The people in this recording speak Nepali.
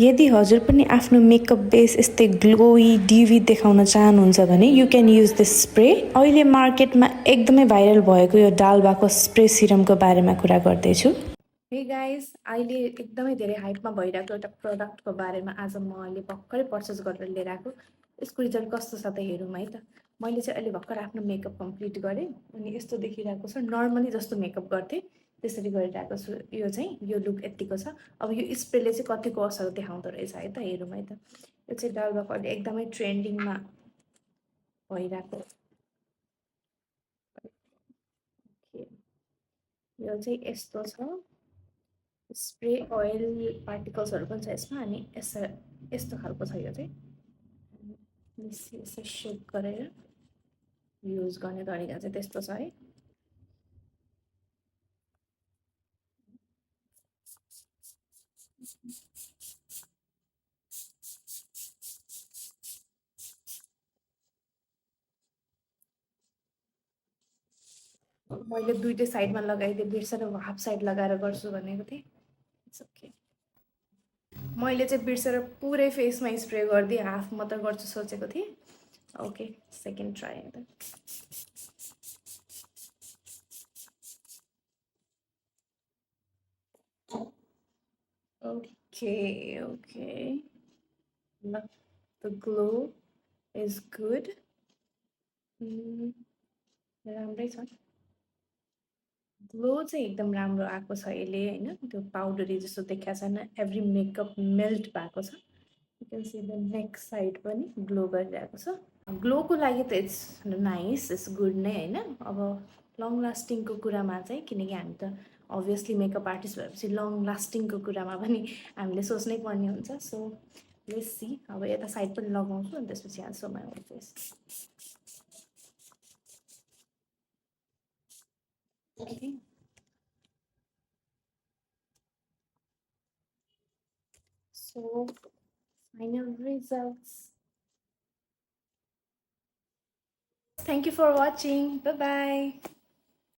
यदि हजुर पनि आफ्नो मेकअप बेस यस्तै ग्लोई डिभी देखाउन चाहनुहुन्छ भने you can use this spray. अहिले मार्केटमा एकदमै भाइरल भएको यो डालबाको स्प्रे सिरमको बारेमा कुरा गर्दैछु। हे गाइस, अहिले एकदमै धेरै हाइपमा भइरहेको एउटा प्रडक्टको बारेमा आज म अहिले भर्खरै पर्चेस गरेर लिएर आएको। यसको रिजल्ट कस्तो छ त हेरौँ है त। मैले चाहिँ अहिले भर्खर आफ्नो मेकअप कम्प्लिट गरेँ अनि यस्तो देखिरहेको छ। नर्मली जस्तो मेकअप गर्थेँ त्यसरी गरिरहेको छु। यो चाहिँ यो लुक यत्तिको छ। अब यो स्प्रेले चाहिँ कतिको असर देखाउँदो रहेछ है त हेरौँ है त। यो चाहिँ डालबाको अहिले एकदमै ट्रेन्डिङमा भइरहेको यो चाहिँ यस्तो छ। स्प्रे ओइल पार्टिकल्सहरू पनि छ यसमा अनि यस्तो खालको छ यो चाहिँ। यसो सेक गरेर युज गर्ने तरिका चाहिँ त्यस्तो छ है। मैले दुईटै साइडमा लगाइदिएँ, बिर्सेर हाफ साइड लगाएर गर्छु भनेको थिएँ। It's okay. मैले चाहिँ बिर्सेर पुरै फेसमा स्प्रे गरिदिएँ, हाफ मात्र गर्छु सोचेको थिएँ। ओके, सेकेन्ड ट्राई त। Okay. Look, the glow is good. राम्रै छ। ग्लो चाहिँ एकदम राम्रो आएको छ अहिले होइन। त्यो पाउडरी जस्तो देखिएको छैन। एभ्री मेकअप मेल्ट भएको छ। You can see the neck side पनि ग्लो गरिरहेको छ। ग्लोको लागि त इट्स नाइस, इट्स गुड नै होइन। अब लङ लास्टिङको कुरामा चाहिँ, किनकि हामी त अभियसली मेकअप आर्टिस्ट भएपछि लङ लास्टिङको कुरामा पनि हामीले सोच्नै पर्ने हुन्छ। So let's see. अब यता साइड पनि लगाउँछु अनि त्यसपछि I so my whole face. Okay, so final results. Thank you for watching. Bye bye.